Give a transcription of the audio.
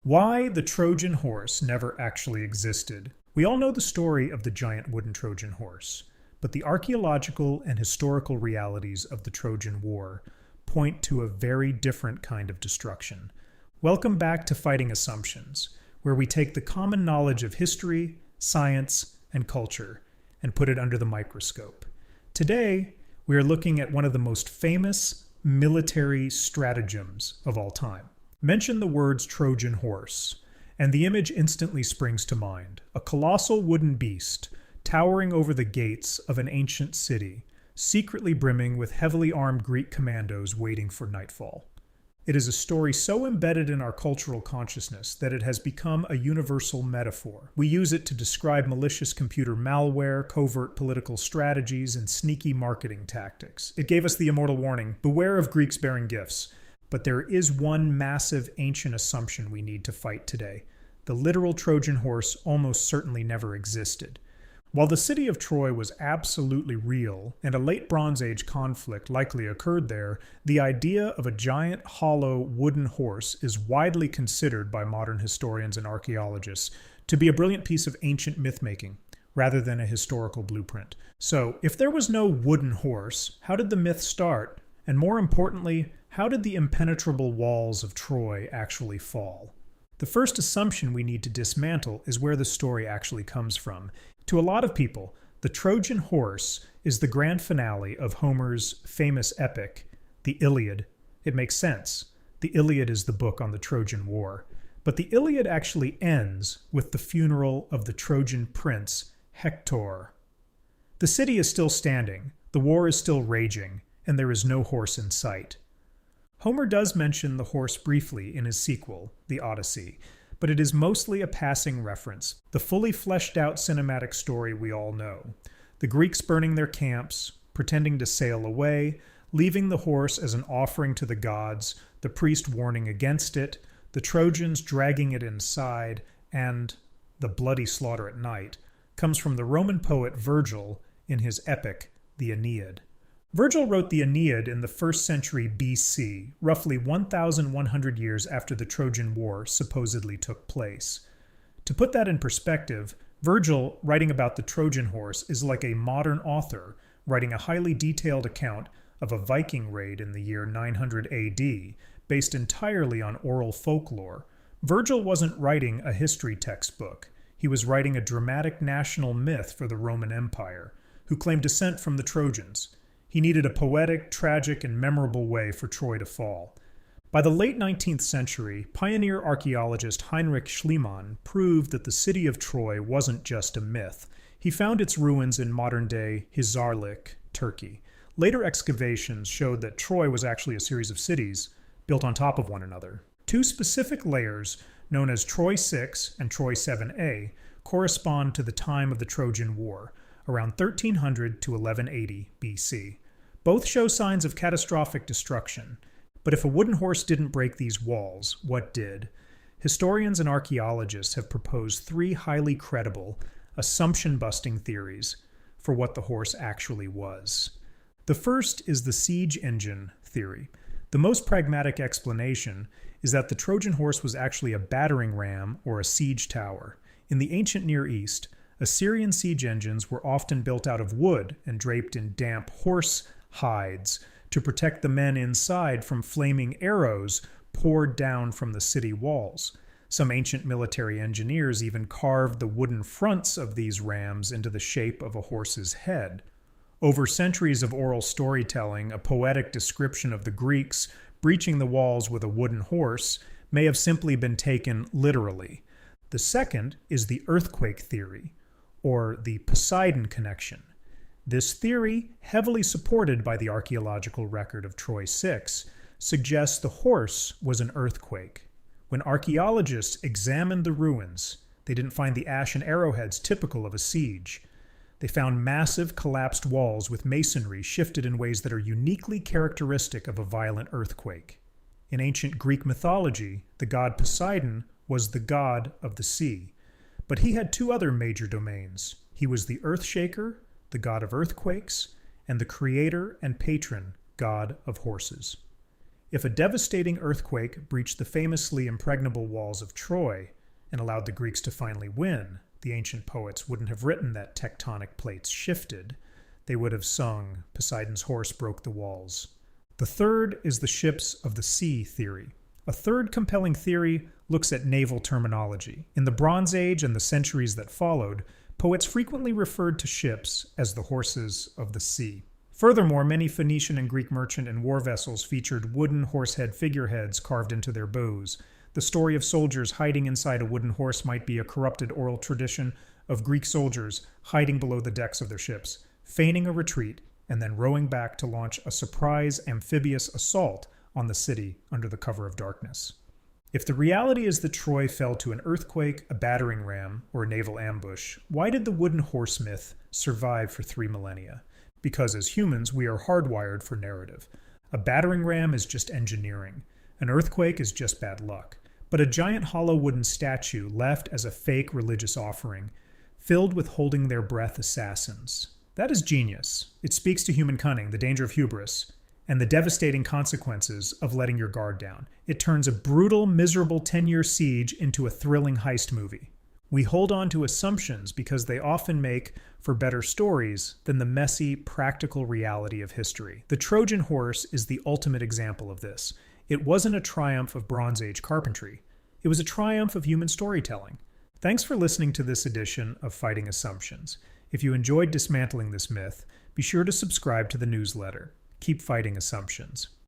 Why the Trojan horse never actually existed. We all know the story of the giant wooden Trojan horse, but the archaeological and historical realities of the Trojan War point to a very different kind of destruction. Welcome back to Fighting Assumptions, where we take the common knowledge of history, science, and culture and put it under the microscope. Today, we are looking at one of the most famous military stratagems of all time. Mention the words Trojan horse, and the image instantly springs to mind. A colossal wooden beast, towering over the gates of an ancient city, secretly brimming with heavily armed Greek commandos waiting for nightfall. It is a story so embedded in our cultural consciousness that it has become a universal metaphor. We use it to describe malicious computer malware, covert political strategies, and sneaky marketing tactics. It gave us the immortal warning, beware of Greeks bearing gifts. But there is one massive ancient assumption we need to fight today. The literal Trojan horse almost certainly never existed. While the city of Troy was absolutely real, and a late Bronze Age conflict likely occurred there, the idea of a giant hollow wooden horse is widely considered by modern historians and archaeologists to be a brilliant piece of ancient myth-making, rather than a historical blueprint. So, if there was no wooden horse, how did the myth start? And more importantly, how did the impenetrable walls of Troy actually fall? The first assumption we need to dismantle is where the story actually comes from. To a lot of people, the Trojan horse is the grand finale of Homer's famous epic, the Iliad. It makes sense. The Iliad is the book on the Trojan War. But the Iliad actually ends with the funeral of the Trojan prince, Hector. The city is still standing, the war is still raging, and there is no horse in sight. Homer does mention the horse briefly in his sequel, the Odyssey, but it is mostly a passing reference, the fully fleshed out cinematic story we all know. The Greeks burning their camps, pretending to sail away, leaving the horse as an offering to the gods, the priest warning against it, the Trojans dragging it inside, and the bloody slaughter at night, comes from the Roman poet Virgil in his epic, the Aeneid. Virgil wrote the Aeneid in the 1st century BC, roughly 1,100 years after the Trojan War supposedly took place. To put that in perspective, Virgil, writing about the Trojan horse, is like a modern author writing a highly detailed account of a Viking raid in the year 900 AD, based entirely on oral folklore. Virgil wasn't writing a history textbook. He was writing a dramatic national myth for the Roman Empire, who claimed descent from the Trojans. He needed a poetic, tragic, and memorable way for Troy to fall. By the late 19th century, pioneer archaeologist Heinrich Schliemann proved that the city of Troy wasn't just a myth. He found its ruins in modern-day Hisarlik, Turkey. Later excavations showed that Troy was actually a series of cities built on top of one another. Two specific layers, known as Troy 6 and Troy 7a, correspond to the time of the Trojan War, around 1300 to 1180 BC. Both show signs of catastrophic destruction. But if a wooden horse didn't break these walls, what did? Historians and archaeologists have proposed three highly credible, assumption-busting theories for what the horse actually was. The first is the siege engine theory. The most pragmatic explanation is that the Trojan horse was actually a battering ram or a siege tower. In the ancient Near East, Assyrian siege engines were often built out of wood and draped in damp horse hides to protect the men inside from flaming arrows poured down from the city walls. Some ancient military engineers even carved the wooden fronts of these rams into the shape of a horse's head. Over centuries of oral storytelling, a poetic description of the Greeks breaching the walls with a wooden horse may have simply been taken literally. The second is the earthquake theory, or the Poseidon connection. This theory, heavily supported by the archaeological record of Troy 6, suggests the horse was an earthquake. When archaeologists examined the ruins, they didn't find the ash and arrowheads typical of a siege. They found massive collapsed walls with masonry shifted in ways that are uniquely characteristic of a violent earthquake. In ancient Greek mythology, the god Poseidon was the god of the sea. But he had two other major domains. He was the Earthshaker, the god of earthquakes, and the creator and patron god of horses. If a devastating earthquake breached the famously impregnable walls of Troy and allowed the Greeks to finally win, the ancient poets wouldn't have written that tectonic plates shifted. They would have sung, Poseidon's horse broke the walls. The third is the ships of the sea theory. A third compelling theory looks at naval terminology. In the Bronze Age and the centuries that followed, poets frequently referred to ships as the horses of the sea. Furthermore, many Phoenician and Greek merchant and war vessels featured wooden horsehead figureheads carved into their bows. The story of soldiers hiding inside a wooden horse might be a corrupted oral tradition of Greek soldiers hiding below the decks of their ships, feigning a retreat, and then rowing back to launch a surprise amphibious assault on the city under the cover of darkness. If the reality is that Troy fell to an earthquake, a battering ram, or a naval ambush, why did the wooden horse myth survive for 3 millennia? Because as humans, we are hardwired for narrative. A battering ram is just engineering. An earthquake is just bad luck. But a giant hollow wooden statue left as a fake religious offering, filled with holding their breath assassins. That is genius. It speaks to human cunning, the danger of hubris, and the devastating consequences of letting your guard down. It turns a brutal, miserable 10-year siege into a thrilling heist movie. We hold on to assumptions because they often make for better stories than the messy, practical reality of history. The Trojan horse is the ultimate example of this. It wasn't a triumph of Bronze Age carpentry. It was a triumph of human storytelling. Thanks for listening to this edition of Fighting Assumptions. If you enjoyed dismantling this myth, be sure to subscribe to the newsletter. Keep fighting assumptions.